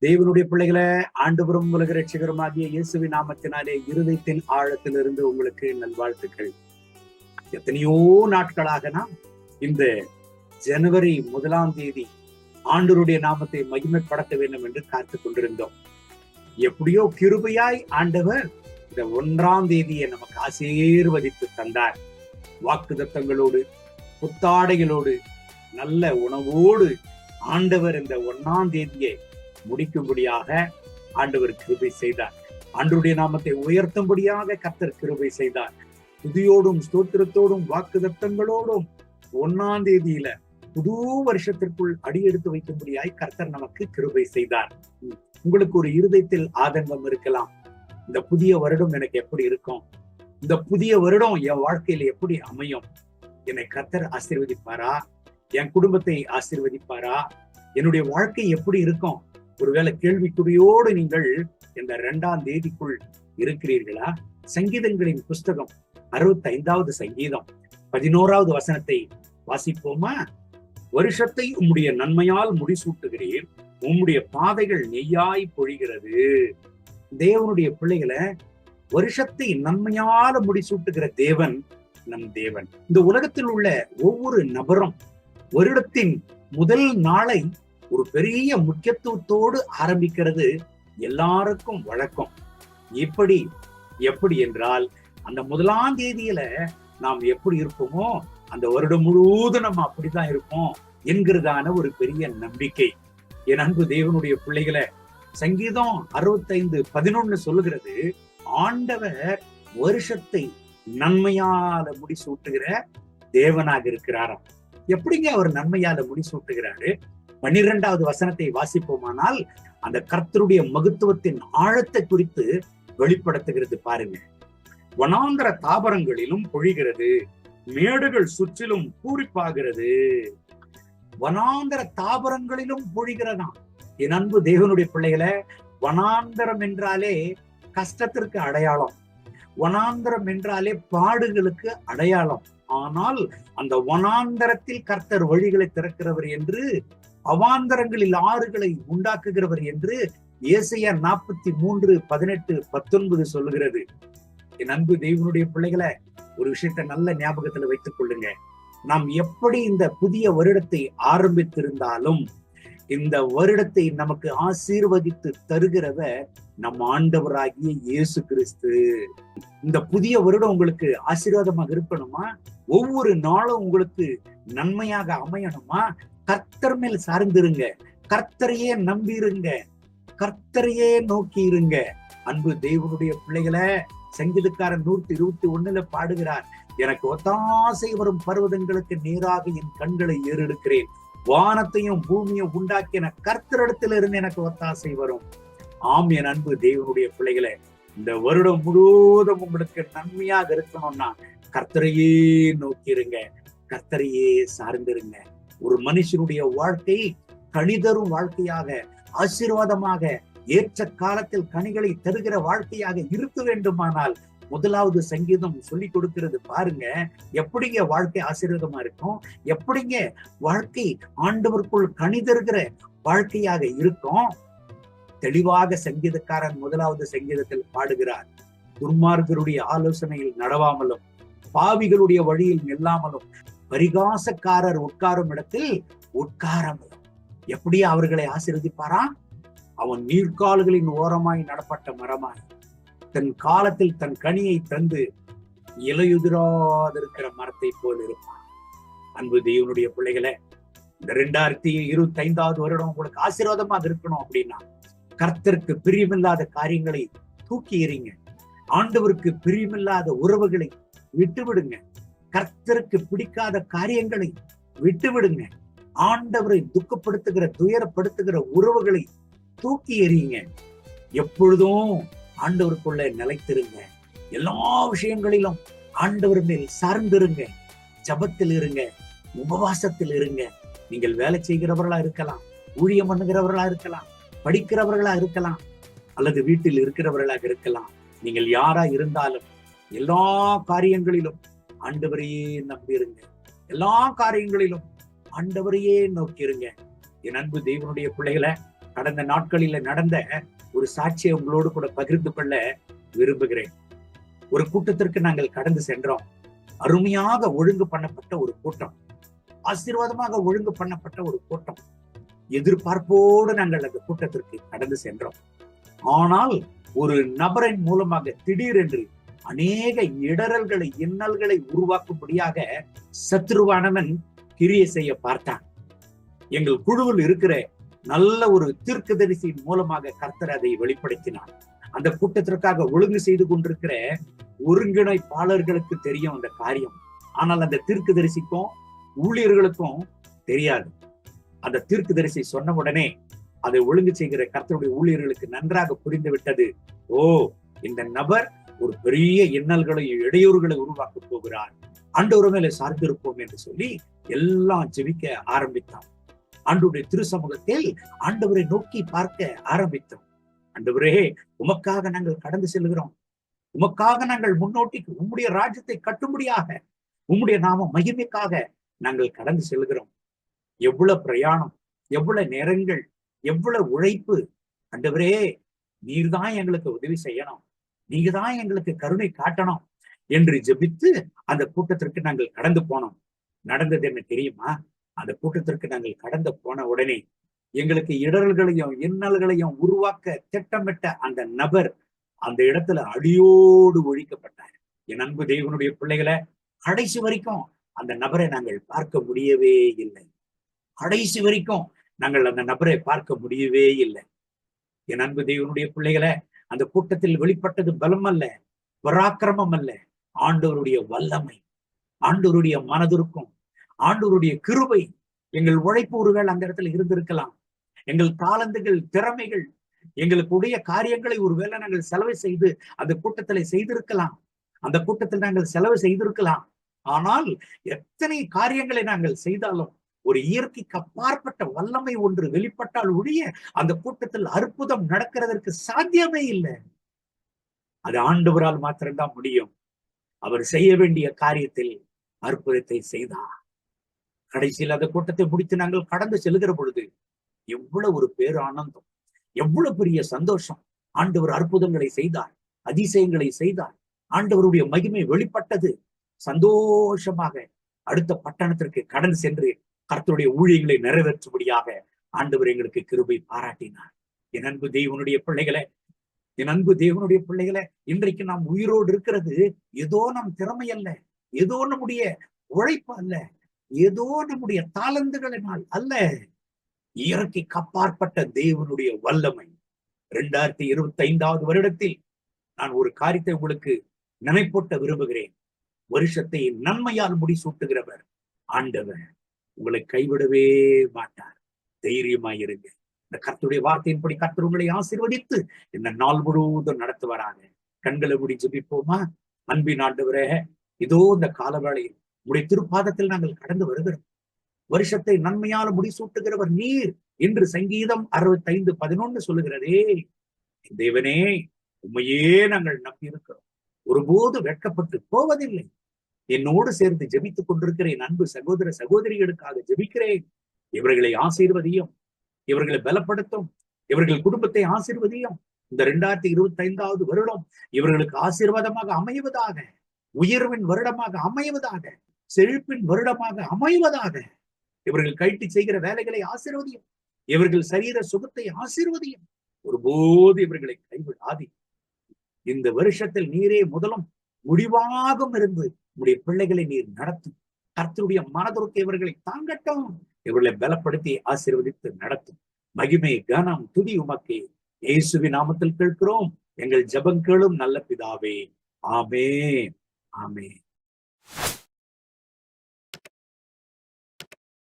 தேவனுடைய பிள்ளைகளை ஆண்டவரும் உலக ரட்சகருமாகிய இயேசுவின் நாமத்தினாலே இருதயத்தின் ஆழத்திலிருந்து உங்களுக்கு நல்வாழ்த்துக்கள். எத்தனையோ நாட்களாக நாம் இந்த ஜனவரி 1 ஆண்டவருடைய நாமத்தை மகிமைப்படுத்த வேண்டும் என்று காத்து கொண்டிருந்தோம். எப்படியோ கிருபையாய் ஆண்டவர் இந்த 1 நமக்கு ஆசீர்வதித்து தந்தார். வாக்குத்தத்தங்களோடு, புத்தாடைகளோடு, நல்ல உணவோடு ஆண்டவர் இந்த 1 முடிக்கும்படியாக ஆண்டவர் கிருபை செய்தார். ஆண்டவருடைய நாமத்தை உயர்த்தும்படியாக கர்த்தர் கிருபை செய்தார். துதியோடும் ஸ்தோத்திரத்தோடும் வாக்குத்தத்தங்களோடும் 1 புது வருஷத்திற்குள் அடியெடுத்து வைக்கும்படியாய் கர்த்தர் நமக்கு கிருபை செய்தார். உங்களுக்கு ஒரு இருதயத்தில் ஆதங்கம் இருக்கலாம். இந்த புதிய வருடம் எனக்கு எப்படி இருக்கும்? இந்த புதிய வருடம் என் வாழ்க்கையில எப்படி அமையும்? என்னை கர்த்தர் ஆசீர்வதிப்பாரா? என் குடும்பத்தை ஆசீர்வதிப்பாரா? என்னுடைய வாழ்க்கை எப்படி இருக்கும்? ஒருவேளை கேள்விக்குறியோடு நீங்கள் இந்த 2 இருக்கிறீர்களா? சங்கீதங்களின் புஸ்தகம் 65 சங்கீதம் 11வது வசனத்தை வாசிப்போமா? வருஷத்தை உம்முடைய நன்மையால் முடிசூட்டுகிறீர், உம்முடைய பாதைகள் நெய்யாய் பொழிகிறது. தேவனுடைய பிள்ளைகளை வருஷத்தை நன்மையால முடிசூட்டுகிற தேவன் நம் தேவன். இந்த உலகத்தில் உள்ள ஒவ்வொரு நபரும் வருடத்தின் முதல் நாளை ஒரு பெரிய முக்கியத்துவத்தோடு ஆரம்பிக்கிறது எல்லாருக்கும் வழக்கம். எப்படி என்றால், அந்த 1 நாம் எப்படி இருப்போமோ அந்த வருடம் முழுவதும் நம்ம அப்படித்தான் இருப்போம் என்கிறதான ஒரு பெரிய நம்பிக்கை. என் அன்பு தேவனுடைய பிள்ளைகளை, சங்கீதம் 65:11 சொல்லுகிறது, ஆண்டவர் வருஷத்தை நன்மையால முடிசூட்டுகிற தேவனாக இருக்கிறாராம். எப்படிங்க அவர் நன்மையால முடிசூட்டுகிறாரு? 12வது வசனத்தை வாசிப்போமானால் அந்த கர்த்தருடைய மகத்துவத்தின் ஆழத்தை குறித்து வெளிப்படுத்துகிறது. பாருங்க, வனாந்தர தாவரங்களிலும் பொழிகிறது, மேடுகள் சுற்றிலும் பூரிப்பாகிறது. வனாந்தர தாவரங்களிலும் பொழிகிறதாம். என் அன்பு தேவனுடைய பிள்ளைகளை, வனாந்தரம் என்றாலே கஷ்டத்திற்கு அடையாளம், வனாந்தரம் என்றாலே பாடுகளுக்கு அடையாளம். ஆனால் அந்த வனாந்தரத்தில் கர்த்தர் வழிகளை திறக்கிறவர் என்று, அவாந்தரங்களில் ஆறுகளை உண்டாக்குகிறவர் என்று ஏசாயா 43:18-19 சொல்லுகிறது. என் அன்பு தேவனுடைய பிள்ளைகளை, ஒரு விஷயத்தை நல்ல ஞாபகத்துல வைத்துக் கொள்ளுங்க. நாம் எப்படி இந்த புதிய வருடத்தை ஆரம்பித்திருந்தாலும் இந்த வருடத்தை நமக்கு ஆசீர்வதித்து தருகிறவர் நம் ஆண்டவராகிய இயேசு கிறிஸ்து. இந்த புதிய வருடம் உங்களுக்கு ஆசீர்வாதமாக இருக்கணுமா? ஒவ்வொரு நாளும் உங்களுக்கு நன்மையாக அமையணுமா? கர்த்தர் மேல் சார்ந்திருங்க, கர்த்தரையே நம்பிருங்க, கர்த்தரையே நோக்கி இருங்க. அன்பு தேவனுடைய பிள்ளைகளை, சங்கீதக்காரன் 121 பாடுகிறார், எனக்கு ஒத்தாசை வரும் பர்வதங்களுக்கு நேராக என் கண்களை ஏறெடுக்கிறேன், வானத்தையும் பூமியும் உண்டாக்கின கர்த்தரிடத்திலிருந்து எனக்கு ஒத்தாசை வரும். ஆம், என் அன்பு தேவனுடைய பிள்ளைகளை, இந்த வருடம் முழுவதும் உங்களுக்கு நன்மையாக இருக்கணும்னா கர்த்தரையே நோக்கிருங்க, கர்த்தரையே சார்ந்திருங்க. ஒரு மனுஷனுடைய வாழ்க்கை கனிதரும் வாழ்க்கையாக, ஆசீர்வாதமாக, ஏற்ற காலத்தில் கனிகளை தருகிற வாழ்க்கையாக இருக்க வேண்டுமானால் 1வது சங்கீதம் சொல்லி கொடுக்கிறது. பாருங்க, எப்படிங்க வாழ்க்கை ஆசீர்வாதமா இருக்கும், எப்படிங்க வாழ்க்கை ஆண்டவருக்குள் கனி தருகிற வாழ்க்கையாக இருக்கும். தெளிவாக சங்கீதக்காரன் 1வது சங்கீதத்தில் பாடுகிறார், துன்மார்க்கருடைய ஆலோசனையில் நடவாமலும், பாவிகளுடைய வழியில் நில்லாமலும், பரிகாசக்காரர் உட்காரும் இடத்தில் உட்காராமலும். எப்படியா அவர்களை ஆசீர்வதிப்பாரா? அவன் நீர்க்கால்களின் ஓரமாய் நடப்பட்ட மரமாய் தன் காலத்தில் தன் கனியை தந்து இலையுதிராதிருக்கிற மரத்தை போல் இருப்பான். அன்பு தேவனுடைய பிள்ளைகளை, இந்த 2025வது வருடம் உங்களுக்கு ஆசீர்வாதமாக இருக்கணும் அப்படின்னா கர்த்தருக்கு பிரியமில்லாத காரியங்களை தூக்கி எறிங்க, ஆண்டவருக்கு பிரியமில்லாத உறவுகளை விட்டுவிடுங்க, கர்த்தருக்கு பிடிக்காத காரியங்களை விட்டுவிடுங்க, ஆண்டவரை துக்கப்படுத்துகிற துயரப்படுத்துகிற உறவுகளை தூக்கி எறியுங்க. எப்பொழுதும் ஆண்டவருக்குள்ள நிலைத்திருங்க. எல்லா விஷயங்களிலும் ஆண்டவர் மேல் சார்ந்திருங்க, ஜபத்தில் இருங்க, உபவாசத்தில் இருங்க. நீங்கள் வேலை செய்கிறவர்களா இருக்கலாம், ஊழியம் பண்ணுகிறவர்களா இருக்கலாம், படிக்கிறவர்களா இருக்கலாம், அல்லது வீட்டில் இருக்கிறவர்களாக இருக்கலாம். நீங்கள் யாரா இருந்தாலும் எல்லா காரியங்களிலும் ஆண்டவரையே நம்பிருங்க, எல்லா காரியங்களிலும் ஆண்டவரையே நோக்கிருங்க. என் அன்பு தேவனுடைய பிள்ளைகளை, கடந்த நாட்களில நடந்த ஒரு சாட்சியை உங்களோடு கூட பகிர்ந்து கொள்ள விரும்புகிறேன். ஒரு கூட்டத்திற்கு நாங்கள் கடந்து சென்றோம். அருமையாக ஒழுங்கு பண்ணப்பட்ட ஒரு கூட்டம், ஆசீர்வாதமாக ஒழுங்கு பண்ணப்பட்ட ஒரு கூட்டம். எதிர்பார்ப்போடு நாங்கள் அந்த கூட்டத்திற்கு கடந்து சென்றோம். ஆனால் ஒரு நபரின் மூலமாக திடீரென்று அநேக இடரல்களை, இன்னல்களை உருவாக்கும்படியாக சத்ருவானவன் கிரியை செய்ய பார்த்தான். எங்கள் குழுவில் இருக்கிற நல்ல ஒரு தீர்க்கதரிசியின் மூலமாக கர்த்தர் அதை வெளிப்படுத்தினார். அந்த கூட்டத்திற்காக ஒழுங்கு செய்து கொண்டிருக்கிற ஒருங்கிணைப்பாளர்களுக்கு தெரியும் அந்த காரியம். ஆனால் அந்த தீர்க்கதரிசிக்கும் ஊழியர்களுக்கும் தெரியாது. அந்த தீர்க்கதரிசி சொன்ன உடனே அதை ஒழுங்கு செய்கிற கர்த்தருடைய ஊழியர்களுக்கு நன்றாக புரிந்து விட்டது. ஓ, இந்த நபர் ஒரு பெரிய இன்னல்களையும் இடையூறுகளை உருவாக்க போகிறார், ஆண்டவர் மேல சார்ந்திருப்போம் என்று சொல்லி எல்லாம் ஜெபிக்க ஆரம்பித்தான். ஆண்டவருடைய திருச்சமூகத்தில் ஆண்டவரை நோக்கி பார்க்க ஆரம்பித்தோம். ஆண்டவரே, உமக்காக நாங்கள் கடந்து செல்கிறோம். உமக்காக நாங்கள் முன்னோட்டி உம்முடைய ராஜ்யத்தை கட்டும்படியாக, உம்முடைய நாம மகிமைக்காக நாங்கள் கடந்து செல்கிறோம். எவ்வளவு பிரயாணம், எவ்வளவு நேரங்கள், எவ்வளவு உழைப்பு. ஆண்டவரே, நீர்தான் எங்களுக்கு உதவி செய்யணும், நீங்க தான் எங்களுக்கு கருணை காட்டணும் என்று ஜெபித்து அந்த கூட்டத்திற்கு நாங்கள் கடந்து போனோம். நடந்தது என்ன தெரியுமா? அந்த கூட்டத்திற்கு நாங்கள் கடந்து போன உடனே எங்களுக்கு இடர்களையும் இன்னல்களையும் உருவாக்க திட்டமிட்ட அந்த நபர் அந்த இடத்துல அடியோடு ஒழிக்கப்பட்டார். என் அன்பு தேவனுடைய பிள்ளைகளை, கடைசி வரைக்கும் அந்த நபரை நாங்கள் பார்க்க முடியவே இல்லை. கடைசி வரைக்கும் நாங்கள் அந்த நபரை பார்க்க முடியவே இல்லை. என் அன்பு தேவனுடைய பிள்ளைகளை, அந்த கூட்டத்தில் வெளிப்பட்டது பலம் அல்ல, பராக்கிரமம் அல்ல, ஆண்டவருடைய வல்லமை, ஆண்டவருடைய மனதிற்கும் ஆண்டவருடைய கிருபை. எங்கள் உழைப்பு ஒருவேளை அந்த இடத்துல இருந்திருக்கலாம். எங்கள் தாளந்துகள், திறமைகள், எங்களுக்குடைய காரியங்களை ஒருவேளை நாங்கள் செலவு செய்து அந்த கூட்டத்தில் செய்திருக்கலாம். அந்த கூட்டத்தில் நாங்கள் செலவு செய்திருக்கலாம். ஆனால் எத்தனை காரியங்களை நாங்கள் செய்தாலும் ஒரு இயற்கைக்கு அப்பாற்பட்ட வல்லமை ஒன்று வெளிப்பட்டால் ஒழிய அந்த கூட்டத்தில் அற்புதம் நடக்கிறதற்கு சாத்தியமே இல்லை. அது ஆண்டவரால் மாத்திரம்தான் முடியும். அவர் செய்ய வேண்டிய காரியத்தில் அற்புதத்தை செய்தார். கடைசியில் அந்த கூட்டத்தை முடித்து நாங்கள் கடந்து செல்கிற பொழுது எவ்வளவு ஒரு பேர் ஆனந்தம், எவ்வளவு பெரிய சந்தோஷம். ஆண்டவர் அற்புதங்களை செய்தார், அதிசயங்களை செய்தார், ஆண்டவருடைய மகிமை வெளிப்பட்டது. சந்தோஷமாக அடுத்த பட்டணத்திற்கு கடந்து சென்று கர்த்தருடைய ஊழியங்களை நிறைவேற்றும்படியாக ஆண்டவர் எங்களுக்கு கிருபை பாராட்டினார். என் அன்பு தேவனுடைய பிள்ளைகளை, என் அன்பு தேவனுடைய பிள்ளைகளை, இன்றைக்கு நாம் உயிரோடு இருக்கிறது ஏதோ நம் திறமை அல்ல, ஏதோ நம்முடைய உழைப்பு அல்ல, ஏதோ நம்முடைய தாளந்துகளினால் அல்ல, இயற்கைக்கு அப்பாற்பட்ட தேவனுடைய வல்லமை. 2025வது வருடத்தில் நான் ஒரு காரியத்தை உங்களுக்கு நினைப்பூட்ட விரும்புகிறேன். வருஷத்தை நன்மையால் முடிசூட்டுகிறவர் ஆண்டவர். உங்களை கைவிடவே மாட்டார். தைரியமாயிருங்க. இந்த கர்த்தருடைய வார்த்தையின்படி கர்த்தர் உங்களை ஆசீர்வதித்து இந்த நாள் முழுவதும் நடத்துவாராக. கண்களை மூடி ஜெபிப்போமா? அன்பின் ஆண்டவரே, இதோ இந்த காலவேளையில் உடைய திருப்பாதத்தில் நாங்கள் கடந்து வருகிறோம். வருஷத்தை நன்மையால முடிசூட்டுகிறவர் நீர் என்று சங்கீதம் 65:11 சொல்லுகிறதே. தேவனே, உண்மையே நாங்கள் நம்பி இருக்கிறோம். ஒருபோது வெட்கப்பட்டு போவதில்லை. என்னோடு சேர்ந்து ஜெபித்துக் கொண்டிருக்கிற என் அன்பு சகோதர சகோதரிகளுக்காக ஜெபிக்கிறேன். இவர்களை ஆசீர்வதியும், இவர்களை பலப்படுத்தும், இவர்கள் குடும்பத்தை ஆசீர்வதியும். இந்த 2025வது வருடம் இவர்களுக்கு ஆசீர்வாதமாக அமைவதாக, உயர்வின் வருடமாக அமைவதாக, செழிப்பின் வருடமாக அமைவதாக. இவர்கள் கைட்டு செய்கிற வேலைகளை ஆசீர்வதியும், இவர்கள் சரீர சுகத்தை ஆசீர்வதியும். ஒருபோது இவர்களை கைவிடாதி. இந்த வருஷத்தில் நீரே முதலும் முடிவாகவும் இருந்து உடைய பிள்ளைகளை நீர் நடத்தும். கர்த்தருடைய மனதிற்கு இவர்களை தாங்கட்டும், இவர்களை பலப்படுத்தி ஆசீர்வதித்து நடத்தும். மகிமை, கனம், துதி உமக்கே. இயேசுவின் நாமத்தில் கேட்கிறோம் எங்கள் ஜெபம் கேளும் நல்ல பிதாவே. ஆமென், ஆமென்.